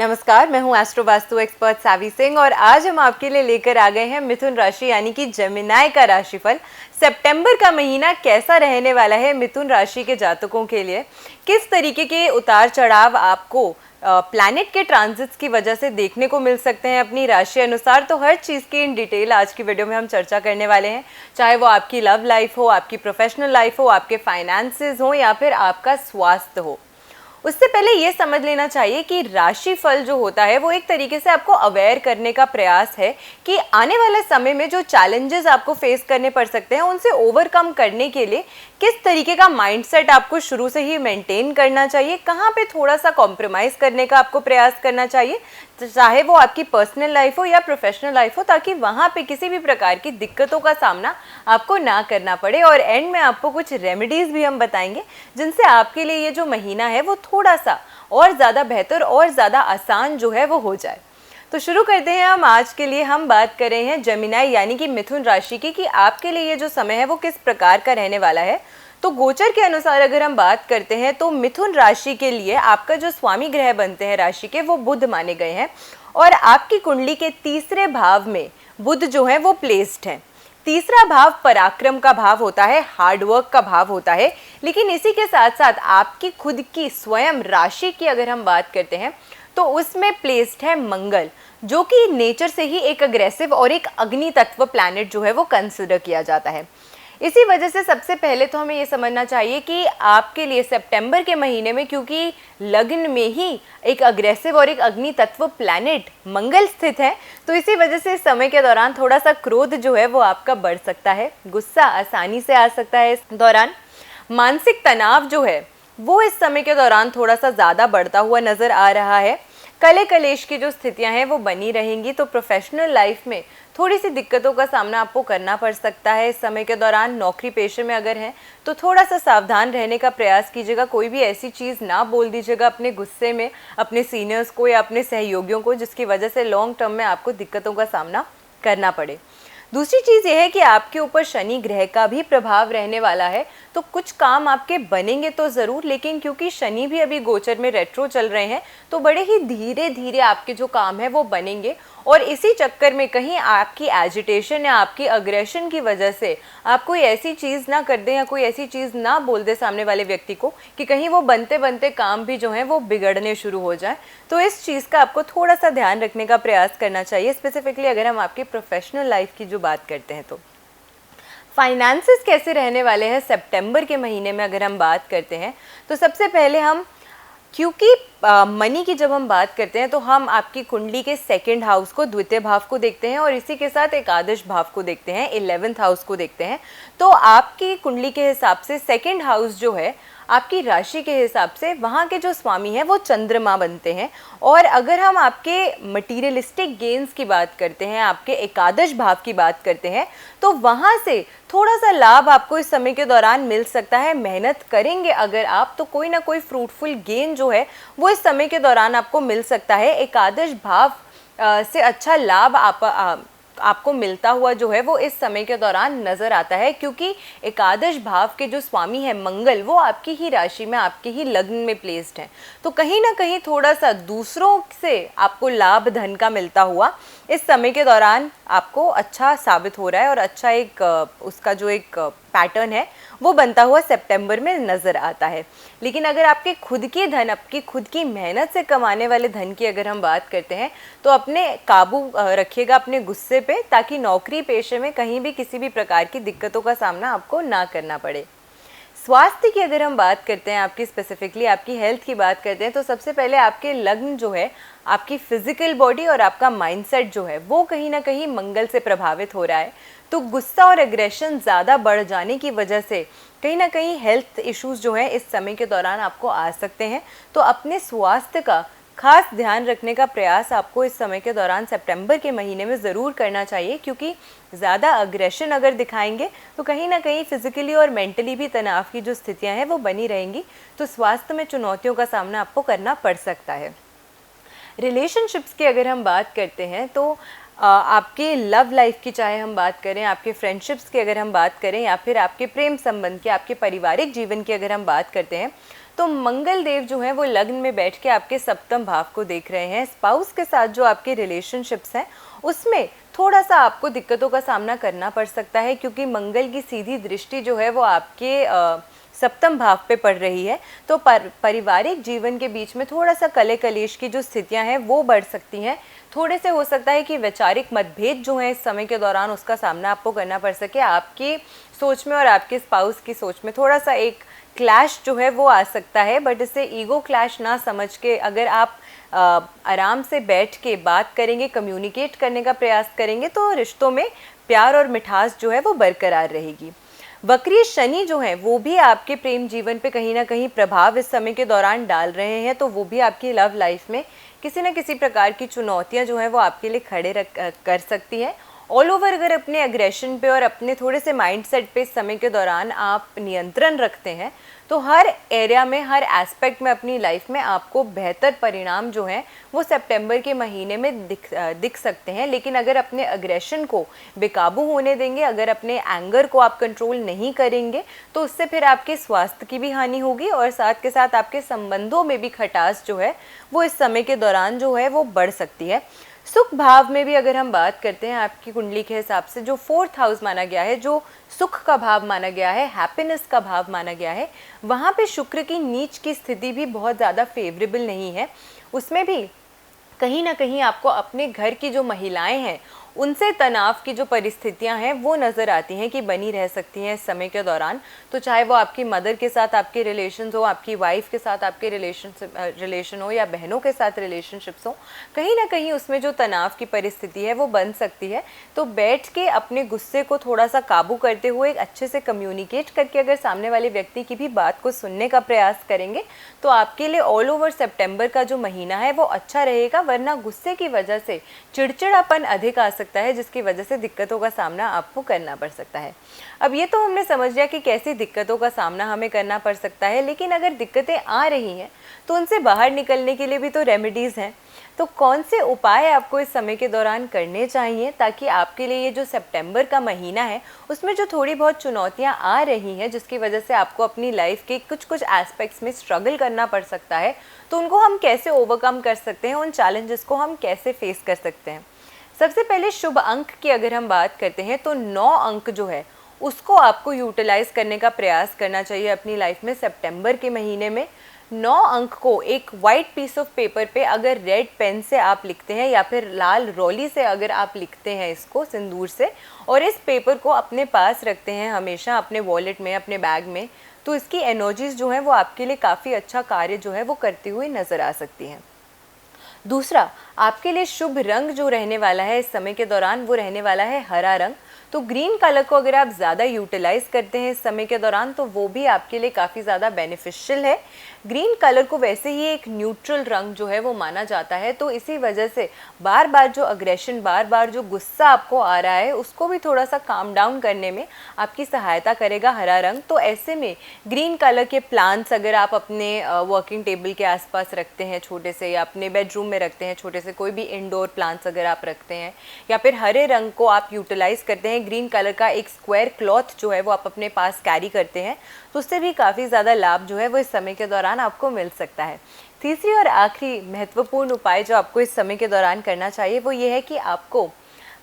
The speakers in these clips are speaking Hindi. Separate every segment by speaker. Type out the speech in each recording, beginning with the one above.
Speaker 1: नमस्कार, मैं हूं एस्ट्रो वास्तु एक्सपर्ट सावी सिंह और आज हम आपके लिए लेकर आ गए हैं मिथुन राशि यानी कि जेमिनाई का राशिफल। सितंबर का महीना कैसा रहने वाला है मिथुन राशि के जातकों के लिए, किस तरीके के उतार चढ़ाव आपको प्लैनेट के ट्रांजिट्स की वजह से देखने को मिल सकते हैं अपनी राशि अनुसार। तो हर चीज़ की इन डिटेल आज की वीडियो में हम चर्चा करने वाले हैं, चाहे वो आपकी लव लाइफ हो, आपकी प्रोफेशनल लाइफ हो, आपके फाइनेंसेस हो या फिर आपका स्वास्थ्य हो। उससे पहले ये समझ लेना चाहिए कि राशिफल जो होता है वो एक तरीके से आपको अवेयर करने का प्रयास है कि आने वाले समय में जो चैलेंजेस आपको फेस करने पड़ सकते हैं उनसे ओवरकम करने के लिए किस तरीके का माइंडसेट आपको शुरू से ही मेंटेन करना चाहिए, कहाँ पे थोड़ा सा कॉम्प्रोमाइज़ करने का आपको प्रयास करना चाहिए, चाहे वो आपकी पर्सनल लाइफ हो या प्रोफेशनल लाइफ हो, ताकि वहाँ पे किसी भी प्रकार की दिक्कतों का सामना आपको ना करना पड़े। और एंड में आपको कुछ रेमेडीज़ भी हम बताएंगे जिनसे आपके लिए ये जो महीना है वो थोड़ा सा और ज़्यादा बेहतर और ज़्यादा आसान जो है वो हो जाए। तो शुरू करते हैं हम। आज के लिए हम बात कर रहे हैं जेमिनाई यानी कि मिथुन राशि की, कि आपके लिए ये जो समय है वो किस प्रकार का रहने वाला है। तो गोचर के अनुसार अगर हम बात करते हैं तो मिथुन राशि के लिए आपका जो स्वामी ग्रह बनते हैं राशि के, वो बुध माने गए हैं और आपकी कुंडली के तीसरे भाव में बुध जो है वो प्लेस्ड है। तीसरा भाव पराक्रम का भाव होता है, हार्डवर्क का भाव होता है, लेकिन इसी के साथ साथ आपकी खुद की स्वयं राशि की अगर हम बात करते हैं तो उसमें प्लेस्ड है मंगल, जो कि नेचर से ही एक अग्रेसिव और एक अग्नि तत्व प्लैनेट जो है वो कंसिडर किया जाता है। इसी वजह से सबसे पहले तो हमें ये समझना चाहिए कि आपके लिए सितंबर के महीने में, क्योंकि लग्न में ही एक अग्रेसिव और एक अग्नि तत्व प्लैनेट मंगल स्थित है, तो इसी वजह से इस समय के दौरान थोड़ा सा क्रोध जो है वो आपका बढ़ सकता है, गुस्सा आसानी से आ सकता है इस दौरान। मानसिक तनाव जो है वो इस समय के दौरान थोड़ा सा ज़्यादा बढ़ता हुआ नज़र आ रहा है। कले कलेश की जो स्थितियां हैं वो बनी रहेंगी, तो प्रोफेशनल लाइफ में थोड़ी सी दिक्कतों का सामना आपको करना पड़ सकता है इस समय के दौरान। नौकरी पेशे में अगर हैं तो थोड़ा सा सावधान रहने का प्रयास कीजिएगा, कोई भी ऐसी चीज़ ना बोल दीजिएगा अपने गुस्से में अपने सीनियर्स को या अपने सहयोगियों को जिसकी वजह से लॉन्ग टर्म में आपको दिक्कतों का सामना करना पड़े। दूसरी चीज़ यह है कि आपके ऊपर शनि ग्रह का भी प्रभाव रहने वाला है, तो कुछ काम आपके बनेंगे तो ज़रूर, लेकिन क्योंकि शनि भी अभी गोचर में रेट्रो चल रहे हैं तो बड़े ही धीरे धीरे आपके जो काम है वो बनेंगे। और इसी चक्कर में कहीं आपकी एजिटेशन या आपकी अग्रेशन की वजह से आप कोई ऐसी चीज़ ना कर दें या कोई ऐसी चीज़ ना बोल दे सामने वाले व्यक्ति को कि कहीं वो बनते बनते काम भी जो है वो बिगड़ने शुरू हो जाए। तो इस चीज़ का आपको थोड़ा सा ध्यान रखने का प्रयास करना चाहिए। स्पेसिफिकली अगर हम आपकी प्रोफेशनल लाइफ की जो बात करते हैं तो फाइनेंसेस कैसे रहने वाले हैं सितंबर के महीने में अगर हम बात करते हैं तो सबसे पहले हम, क्योंकि मनी की जब हम बात करते हैं तो हम आपकी कुंडली के सेकंड हाउस को, द्वितीय भाव को देखते हैं और इसी के साथ एकादश भाव को देखते हैं, 11th हाउस को देखते हैं। तो आपकी कुंडली के हिसाब से सेकंड हाउस जो है आपकी राशि के हिसाब से वहाँ के जो स्वामी हैं वो चंद्रमा बनते हैं। और अगर हम आपके मटीरियलिस्टिक गेन्स की बात करते हैं, आपके एकादश भाव की बात करते हैं, तो वहाँ से थोड़ा सा लाभ आपको इस समय के दौरान मिल सकता है। मेहनत करेंगे अगर आप तो कोई ना कोई फ्रूटफुल गेन जो है वो इस समय के दौरान आपको मिल सकता है। एकादश भाव से अच्छा लाभ आपको मिलता हुआ जो है वो इस समय के दौरान नज़र आता है, क्योंकि एकादश भाव के जो स्वामी है मंगल वो आपकी ही राशि में, आपके ही लग्न में प्लेस्ड हैं। तो कहीं ना कहीं थोड़ा सा दूसरों से आपको लाभ धन का मिलता हुआ इस समय के दौरान आपको अच्छा साबित हो रहा है और अच्छा एक उसका जो एक पैटर्न है वो बनता हुआ सितंबर में नज़र आता है। लेकिन अगर आपके खुद की धन, आपकी खुद की मेहनत से कमाने वाले धन की अगर हम बात करते हैं तो अपने काबू रखिएगा अपने गुस्से पे, ताकि नौकरी पेशे में कहीं भी किसी भी प्रकार की दिक्कतों का सामना आपको ना करना पड़े। स्वास्थ्य की अगर हम बात करते हैं, आपकी स्पेसिफिकली आपकी हेल्थ की बात करते हैं, तो सबसे पहले आपके लग्न जो है, आपकी फिजिकल बॉडी और आपका माइंडसेट जो है वो कहीं ना कहीं मंगल से प्रभावित हो रहा है। तो गुस्सा और एग्रेशन ज़्यादा बढ़ जाने की वजह से कहीं ना कहीं हेल्थ इश्यूज़ जो है इस समय के दौरान आपको आ सकते हैं। तो अपने स्वास्थ्य का खास ध्यान रखने का प्रयास आपको इस समय के दौरान सितंबर के महीने में ज़रूर करना चाहिए, क्योंकि ज़्यादा अग्रेशन अगर दिखाएंगे तो कहीं ना कहीं फिजिकली और मेंटली भी तनाव की जो स्थितियां हैं वो बनी रहेंगी। तो स्वास्थ्य में चुनौतियों का सामना आपको करना पड़ सकता है। रिलेशनशिप्स की अगर हम बात करते हैं तो आपके लव लाइफ की चाहे हम बात करें, आपके फ्रेंडशिप्स की अगर हम बात करें, या फिर आपके प्रेम संबंध की, आपके पारिवारिक जीवन की अगर हम बात करते हैं, तो मंगल देव जो हैं वो लग्न में बैठ के आपके सप्तम भाव को देख रहे हैं। स्पाउस के साथ जो आपके रिलेशनशिप्स हैं उसमें थोड़ा सा आपको दिक्कतों का सामना करना पड़ सकता है, क्योंकि मंगल की सीधी दृष्टि जो है वो आपके सप्तम भाव पे पड़ रही है। तो पारिवारिक जीवन के बीच में थोड़ा सा कले कलेश की जो स्थितियां हैं वो बढ़ सकती हैं। थोड़े से हो सकता है कि वैचारिक मतभेद जो हैं इस समय के दौरान उसका सामना आपको करना पड़ सके। आपकी सोच में और आपके स्पाउस की सोच में थोड़ा सा एक क्लैश जो है वो आ सकता है, बट इसे ईगो क्लैश ना समझ के अगर आप आराम से बैठ के बात करेंगे, कम्युनिकेट करने का प्रयास करेंगे, तो रिश्तों में प्यार और मिठास जो है वो बरकरार रहेगी। वक्री शनि जो है वो भी आपके प्रेम जीवन पे कहीं ना कहीं प्रभाव इस समय के दौरान डाल रहे हैं, तो वो भी आपकी लव लाइफ में किसी न किसी प्रकार की चुनौतियां जो है वो आपके लिए खड़े कर सकती है। ऑल ओवर अगर अपने एग्रेशन पे और अपने थोड़े से माइंडसेट पे इस समय के दौरान आप नियंत्रण रखते हैं, तो हर एरिया में, हर एस्पेक्ट में अपनी लाइफ में आपको बेहतर परिणाम जो हैं वो सितंबर के महीने में दिख सकते हैं। लेकिन अगर अपने अग्रेशन को बेकाबू होने देंगे, अगर अपने एंगर को आप कंट्रोल नहीं करेंगे, तो उससे फिर आपके स्वास्थ्य की भी हानि होगी और साथ के साथ आपके संबंधों में भी खटास जो है वो इस समय के दौरान जो है वो बढ़ सकती है। सुख भाव में भी अगर हम बात करते हैं, आपकी कुंडली के हिसाब से जो 4th हाउस माना गया है, जो सुख का भाव माना गया है, हैप्पीनेस का भाव माना गया है, वहाँ पे शुक्र की नीच की स्थिति भी बहुत ज़्यादा फेवरेबल नहीं है। उसमें भी कहीं ना कहीं आपको अपने घर की जो महिलाएं हैं उनसे तनाव की जो परिस्थितियां हैं वो नज़र आती हैं कि बनी रह सकती हैं इस समय के दौरान। तो चाहे वो आपकी मदर के साथ आपके रिलेशंस हो, आपकी वाइफ के साथ आपके रिलेशन हो, या बहनों के साथ रिलेशनशिप्स हो, कहीं ना कहीं उसमें जो तनाव की परिस्थिति है वो बन सकती है। तो बैठ के अपने गुस्से को थोड़ा सा काबू करते हुए अच्छे से कम्युनिकेट करके अगर सामने वाले व्यक्ति की भी बात को सुनने का प्रयास करेंगे, तो आपके लिए ऑल ओवर सितंबर का जो महीना है वो अच्छा रहेगा। वरना गुस्से की वजह से चिड़चिड़ापन अधिक आ सकता है, जिसकी वजह से दिक्कतों का सामना आपको करना पड़ सकता है। अब ये तो हमने समझ लिया कि कैसी दिक्कतों का सामना हमें करना पड़ सकता है, लेकिन अगर दिक्कतें आ रही हैं तो उनसे बाहर निकलने के लिए भी तो रेमेडीज़ हैं। तो कौन से उपाय आपको इस समय के दौरान करने चाहिए ताकि आपके लिए ये जो सितंबर का महीना है उसमें जो थोड़ी बहुत चुनौतियां आ रही हैं, जिसकी वजह से आपको अपनी लाइफ के कुछ एस्पेक्ट्स में स्ट्रगल करना पड़ सकता है, तो उनको हम कैसे ओवरकम कर सकते हैं, उन चैलेंजेस को हम कैसे फेस कर सकते हैं। सबसे पहले शुभ अंक की अगर हम बात करते हैं, तो 9 अंक जो है उसको आपको यूटिलाइज करने का प्रयास करना चाहिए अपनी लाइफ में सितंबर के महीने में। 9 अंक को एक वाइट पीस ऑफ पेपर पे अगर रेड पेन से आप लिखते हैं, या फिर लाल रोली से अगर आप लिखते हैं इसको सिंदूर से, और इस पेपर को अपने पास रखते हैं हमेशा अपने वॉलेट में, अपने बैग में, तो इसकी एनर्जीज जो है वो आपके लिए काफ़ी अच्छा कार्य जो है वो करती हुई नज़र आ सकती हैं। दूसरा, आपके लिए शुभ रंग जो रहने वाला है इस समय के दौरान वो रहने वाला है हरा रंग। तो ग्रीन कलर को अगर आप ज़्यादा यूटिलाइज करते हैं इस समय के दौरान, तो वो भी आपके लिए काफ़ी ज़्यादा बेनिफिशियल है। ग्रीन कलर को वैसे ही एक न्यूट्रल रंग जो है वो माना जाता है, तो इसी वजह से बार बार जो अग्रेशन, बार बार जो गुस्सा आपको आ रहा है, उसको भी थोड़ा सा काम डाउन करने में आपकी सहायता करेगा हरा रंग। तो ऐसे में ग्रीन कलर के प्लांट्स अगर आप अपने वर्किंग टेबल के आसपास रखते हैं छोटे से, या अपने बेडरूम में रखते हैं छोटे से, कोई भी इंडोर प्लांट्स अगर आप रखते हैं, या फिर हरे रंग को आप यूटिलाइज करते हैं, ग्रीन कलर का एक स्क्वायर क्लॉथ जो है वो आप अपने पास कैरी करते हैं, तो उससे भी काफ़ी ज़्यादा लाभ जो है वो इस समय के दौरान आपको मिल सकता है। तीसरी और आखिरी महत्वपूर्ण उपाय जो आपको इस समय के दौरान करना चाहिए वो ये है कि आपको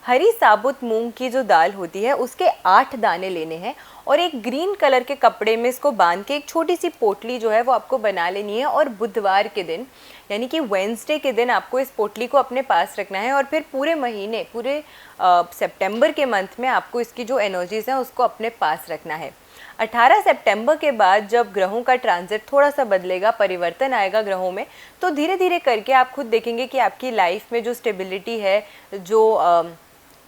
Speaker 1: हरी साबुत मूंग की जो दाल होती है उसके 8 दाने लेने हैं, और एक ग्रीन कलर के कपड़े में इसको बांध के एक छोटी सी पोटली जो है वो आपको बना लेनी है, और बुधवार के दिन यानी कि वेडनेसडे के दिन आपको इस पोटली को अपने पास रखना है, और फिर पूरे महीने, पूरे सितंबर के मंथ में आपको इसकी जो एनर्जीज़ हैं उसको अपने पास रखना है। 18 सितंबर के बाद जब ग्रहों का ट्रांजिट थोड़ा सा बदलेगा, परिवर्तन आएगा ग्रहों में, तो धीरे धीरे करके आप खुद देखेंगे कि आपकी लाइफ में जो स्टेबिलिटी है, जो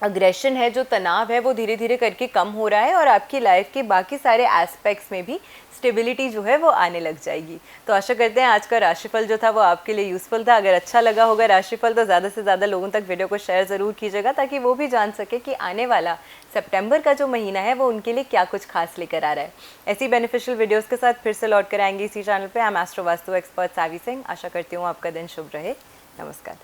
Speaker 1: अग्रेशन है, जो तनाव है, वो धीरे धीरे करके कम हो रहा है, और आपकी लाइफ के बाकी सारे एस्पेक्ट्स में भी स्टेबिलिटी जो है वो आने लग जाएगी। तो आशा करते हैं आज का राशिफल जो था वो आपके लिए यूज़फुल था। अगर अच्छा लगा होगा राशिफल तो ज़्यादा से ज़्यादा लोगों तक वीडियो को शेयर ज़रूर कीजिएगा, ताकि वो भी जान सके कि आने वाला सितंबर का जो महीना है वो उनके लिए क्या कुछ खास लेकर आ रहा है। ऐसी बेनिफिशियल वीडियोज़ के साथ फिर से लौट कर आएंगे इसी चैनल पर। I am astro vastu expert Savi Singh. आशा करती हूँ आपका दिन शुभ रहे। नमस्कार।